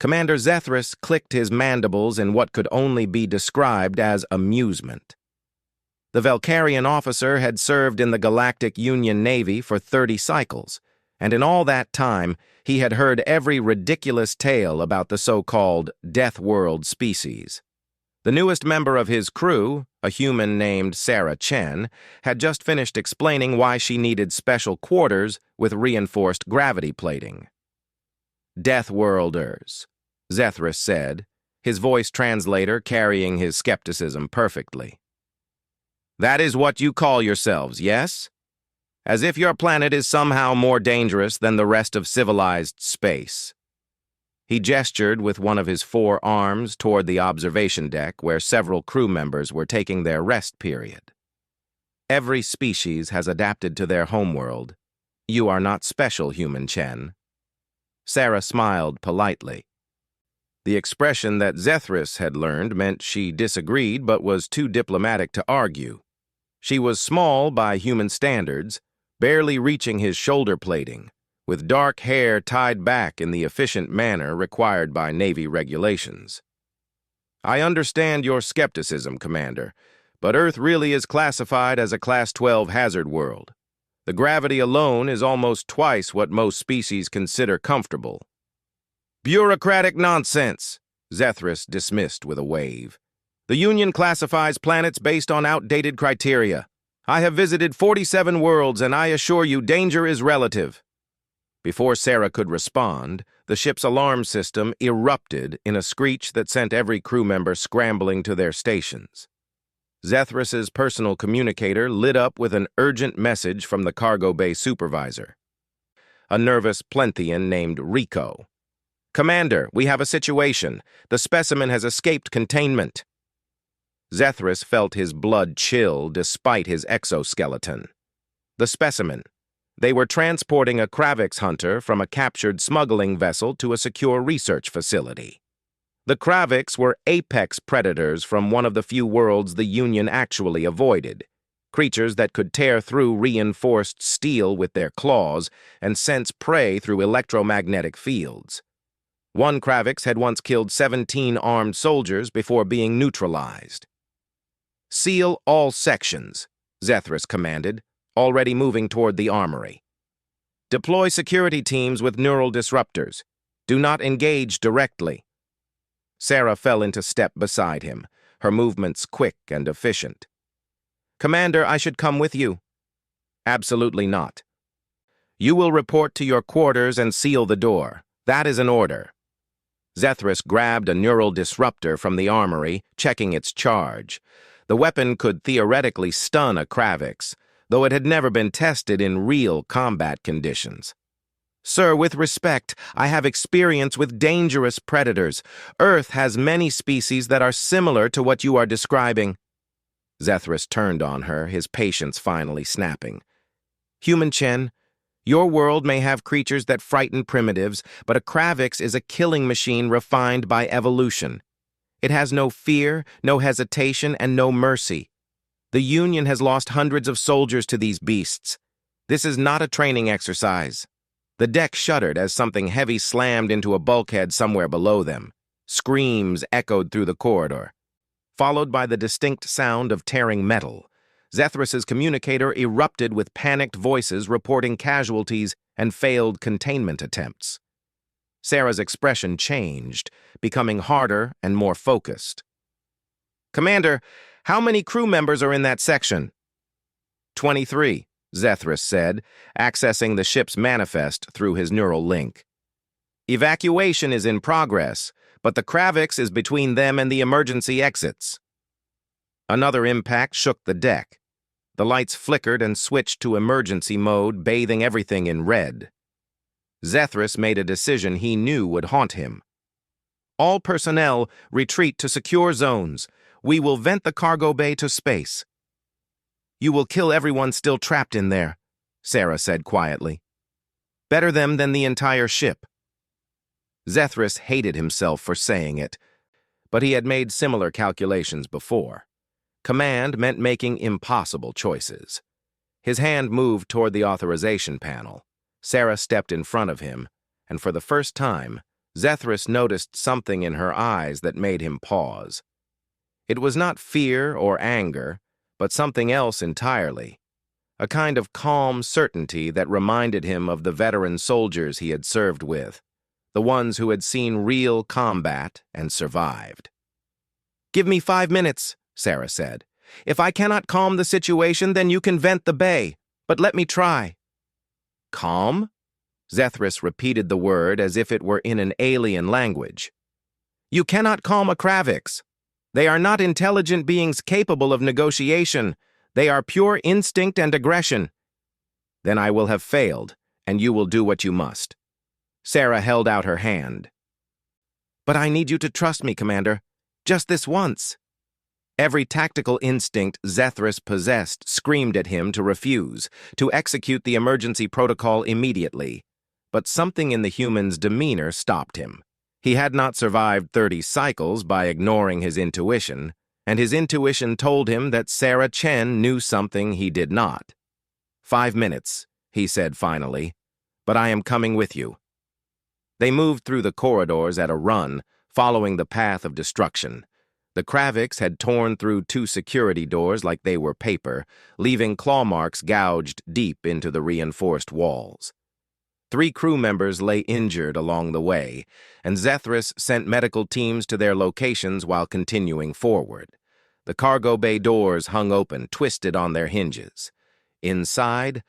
Commander Zethris clicked his mandibles in what could only be described as amusement. The Velcarian officer had served in the Galactic Union Navy for 30 cycles, and in all that time, he had heard every ridiculous tale about the so-called Deathworld species. The newest member of his crew, a human named Sarah Chen, had just finished explaining why she needed special quarters with reinforced gravity plating. "Deathworlders," Zethris said, his voice translator carrying his skepticism perfectly. "That is what you call yourselves, yes? As if your planet is somehow more dangerous than the rest of civilized space." He gestured with one of his 4 arms toward the observation deck where several crew members were taking their rest period. "Every species has adapted to their homeworld. You are not special, human Chen." Sarah smiled politely. The expression that Zethris had learned meant she disagreed but was too diplomatic to argue. She was small by human standards, barely reaching his shoulder plating, with dark hair tied back in the efficient manner required by Navy regulations. "I understand your skepticism, Commander, but Earth really is classified as a Class 12 hazard world. The gravity alone is almost twice what most species consider comfortable." "Bureaucratic nonsense," Zethris dismissed with a wave. "The Union classifies planets based on outdated criteria. I have visited 47 worlds, and I assure you danger is relative." Before Sarah could respond, the ship's alarm system erupted in a screech that sent every crew member scrambling to their stations. Zethris's personal communicator lit up with an urgent message from the cargo bay supervisor, a nervous Plenthian named Rico. "Commander, we have a situation. The specimen has escaped containment." Zethris felt his blood chill despite his exoskeleton. The specimen. They were transporting a Kravix hunter from a captured smuggling vessel to a secure research facility. The Kravix were apex predators from one of the few worlds the Union actually avoided, creatures that could tear through reinforced steel with their claws and sense prey through electromagnetic fields. One Kravix had once killed 17 armed soldiers before being neutralized. "Seal all sections," Zethris commanded, already moving toward the armory. "Deploy security teams with neural disruptors. Do not engage directly." Sarah fell into step beside him, her movements quick and efficient. "Commander, I should come with you." "Absolutely not. You will report to your quarters and seal the door. That is an order." Zethris grabbed a neural disruptor from the armory, checking its charge. The weapon could theoretically stun a Kravix, though it had never been tested in real combat conditions. "Sir, with respect, I have experience with dangerous predators. Earth has many species that are similar to what you are describing." Zethris turned on her, his patience finally snapping. "Human Chen, your world may have creatures that frighten primitives, but a Kravix is a killing machine refined by evolution. It has no fear, no hesitation, and no mercy. The Union has lost hundreds of soldiers to these beasts. This is not a training exercise." The deck shuddered as something heavy slammed into a bulkhead somewhere below them. Screams echoed through the corridor, followed by the distinct sound of tearing metal. Zethris's communicator erupted with panicked voices reporting casualties and failed containment attempts. Sarah's expression changed, becoming harder and more focused. "Commander, how many crew members are in that section?" 23, Zethris said, accessing the ship's manifest through his neural link. "Evacuation is in progress, but the Kravix is between them and the emergency exits." Another impact shook the deck. The lights flickered and switched to emergency mode, bathing everything in red. Zethris made a decision he knew would haunt him. "All personnel, retreat to secure zones. We will vent the cargo bay to space." "You will kill everyone still trapped in there," Sarah said quietly. "Better them than the entire ship." Zethris hated himself for saying it, but he had made similar calculations before. Command meant making impossible choices. His hand moved toward the authorization panel. Sarah stepped in front of him, and for the first time, Zethris noticed something in her eyes that made him pause. It was not fear or anger, but something else entirely. A kind of calm certainty that reminded him of the veteran soldiers he had served with, the ones who had seen real combat and survived. "Give me 5 minutes," Sarah said. "If I cannot calm the situation, then you can vent the bay, but let me try." "Calm?" Zethris repeated the word as if it were in an alien language. "You cannot calm a Kravix. They are not intelligent beings capable of negotiation. They are pure instinct and aggression." "Then I will have failed, and you will do what you must." Sarah held out her hand. "But I need you to trust me, Commander. Just this once." Every tactical instinct Zethris possessed screamed at him to refuse, to execute the emergency protocol immediately. But something in the human's demeanor stopped him. He had not survived 30 cycles by ignoring his intuition, and his intuition told him that Sarah Chen knew something he did not. "5 minutes," he said finally, "but I am coming with you." They moved through the corridors at a run, following the path of destruction. The Kravix had torn through 2 security doors like they were paper, leaving claw marks gouged deep into the reinforced walls. 3 crew members lay injured along the way, and Zethris sent medical teams to their locations while continuing forward. The cargo bay doors hung open, twisted on their hinges. Inside,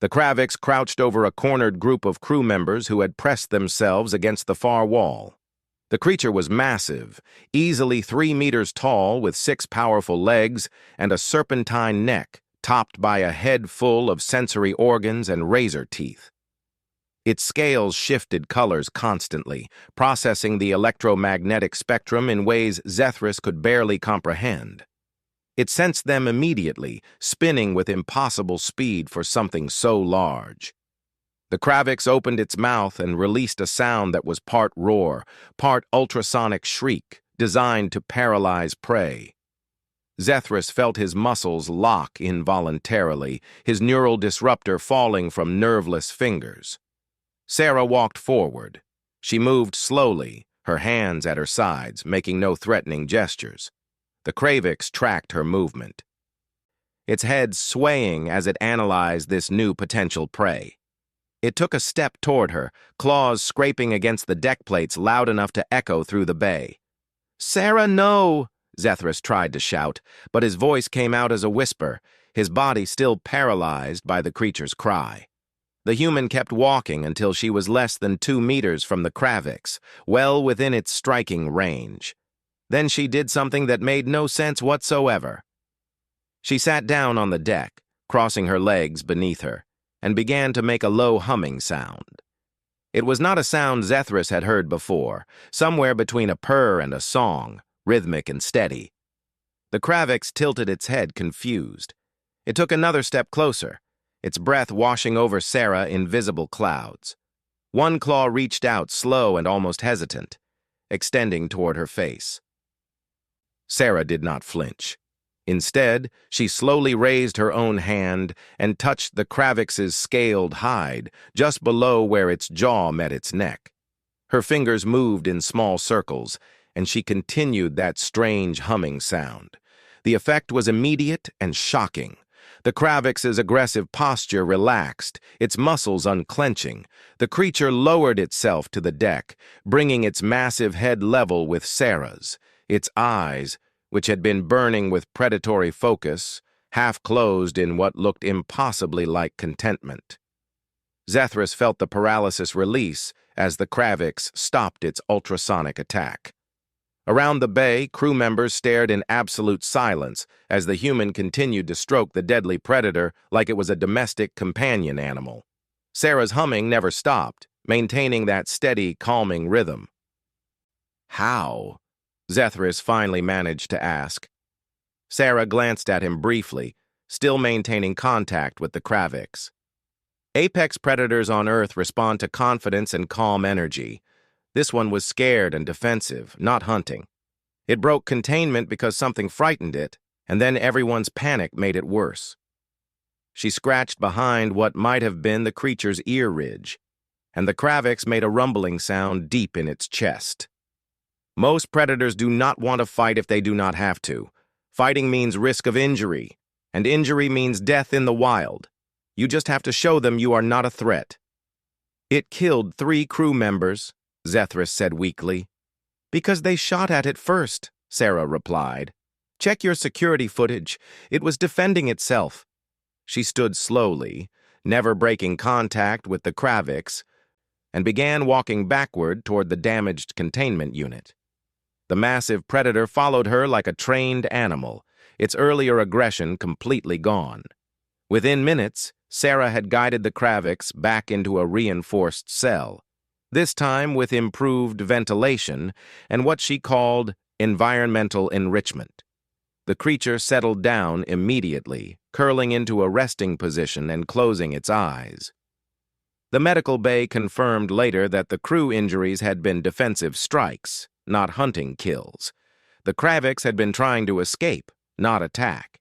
the Kravix crouched over a cornered group of crew members who had pressed themselves against the far wall. The creature was massive, easily 3 meters tall with 6 powerful legs and a serpentine neck topped by a head full of sensory organs and razor teeth. Its scales shifted colors constantly, processing the electromagnetic spectrum in ways Zethris could barely comprehend. It sensed them immediately, spinning with impossible speed for something so large. The Kravix opened its mouth and released a sound that was part roar, part ultrasonic shriek, designed to paralyze prey. Zethris felt his muscles lock involuntarily, his neural disruptor falling from nerveless fingers. Sarah walked forward. She moved slowly, her hands at her sides, making no threatening gestures. The Kravix tracked her movement, its head swaying as it analyzed this new potential prey. It took a step toward her, claws scraping against the deck plates loud enough to echo through the bay. "Sarah, no!" Zethris tried to shout, but his voice came out as a whisper, his body still paralyzed by the creature's cry. The human kept walking until she was less than 2 meters from the Kravix, well within its striking range. Then she did something that made no sense whatsoever. She sat down on the deck, crossing her legs beneath her, and began to make a low humming sound. It was not a sound Zethris had heard before, somewhere between a purr and a song, rhythmic and steady. The Kravix tilted its head, confused. It took another step closer, its breath washing over Sarah in visible clouds. One claw reached out, slow and almost hesitant, extending toward her face. Sarah did not flinch. Instead, she slowly raised her own hand and touched the Kravix's scaled hide, just below where its jaw met its neck. Her fingers moved in small circles, and she continued that strange humming sound. The effect was immediate and shocking. The Kravix's aggressive posture relaxed, its muscles unclenching. The creature lowered itself to the deck, bringing its massive head level with Sarah's. Its eyes, which had been burning with predatory focus, half closed in what looked impossibly like contentment. Zethris felt the paralysis release as the Kravix stopped its ultrasonic attack. Around the bay, crew members stared in absolute silence as the human continued to stroke the deadly predator like it was a domestic companion animal. Sarah's humming never stopped, maintaining that steady, calming rhythm. "How?" Zethris finally managed to ask. Sarah glanced at him briefly, still maintaining contact with the Kravix. Apex predators on Earth respond to confidence and calm energy. This one was scared and defensive, not hunting. It broke containment because something frightened it, and then everyone's panic made it worse. She scratched behind what might have been the creature's ear ridge, and the Kravix made a rumbling sound deep in its chest. Most predators do not want to fight if they do not have to. Fighting means risk of injury, and injury means death in the wild. You just have to show them you are not a threat. It killed 3 crew members, Zethris said weakly. Because they shot at it first, Sarah replied. Check your security footage. It was defending itself. She stood slowly, never breaking contact with the Kravix, and began walking backward toward the damaged containment unit. The massive predator followed her like a trained animal, its earlier aggression completely gone. Within minutes, Sarah had guided the Kravix back into a reinforced cell, this time with improved ventilation and what she called environmental enrichment. The creature settled down immediately, curling into a resting position and closing its eyes. The medical bay confirmed later that the crew injuries had been defensive strikes, not hunting kills. The Kravix had been trying to escape, not attack.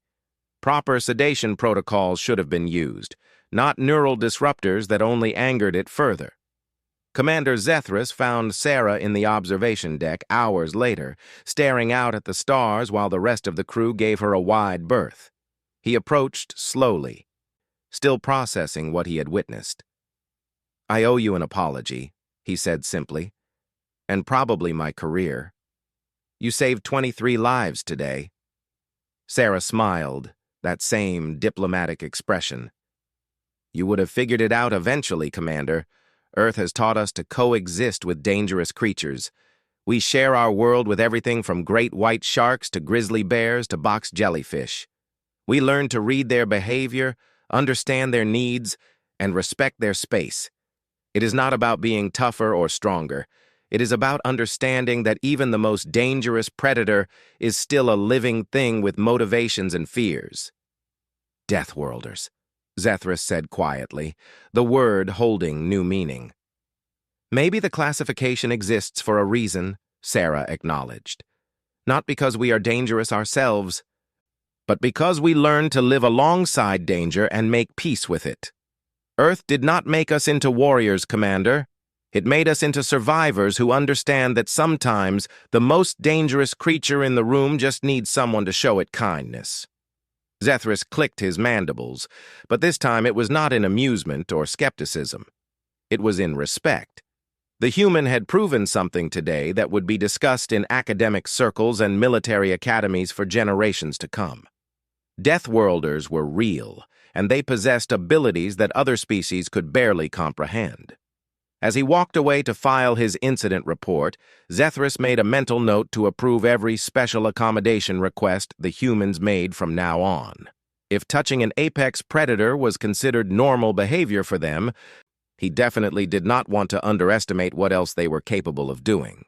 Proper sedation protocols should have been used, not neural disruptors that only angered it further. Commander Zethris found Sarah in the observation deck hours later, staring out at the stars while the rest of the crew gave her a wide berth. He approached slowly, still processing what he had witnessed. I owe you an apology, he said simply, and probably my career. You saved 23 lives today. Sarah smiled, that same diplomatic expression. You would have figured it out eventually, Commander. Earth has taught us to coexist with dangerous creatures. We share our world with everything from great white sharks to grizzly bears to box jellyfish. We learn to read their behavior, understand their needs, and respect their space. It is not about being tougher or stronger. It is about understanding that even the most dangerous predator is still a living thing with motivations and fears. Deathworlders, Zethris said quietly, the word holding new meaning. Maybe the classification exists for a reason, Sarah acknowledged. Not because we are dangerous ourselves, but because we learn to live alongside danger and make peace with it. Earth did not make us into warriors, Commander. It made us into survivors who understand that sometimes the most dangerous creature in the room just needs someone to show it kindness. Zethris clicked his mandibles, but this time it was not in amusement or skepticism. It was in respect. The human had proven something today that would be discussed in academic circles and military academies for generations to come. Deathworlders were real, and they possessed abilities that other species could barely comprehend. As he walked away to file his incident report, Zethris made a mental note to approve every special accommodation request the humans made from now on. If touching an apex predator was considered normal behavior for them, he definitely did not want to underestimate what else they were capable of doing.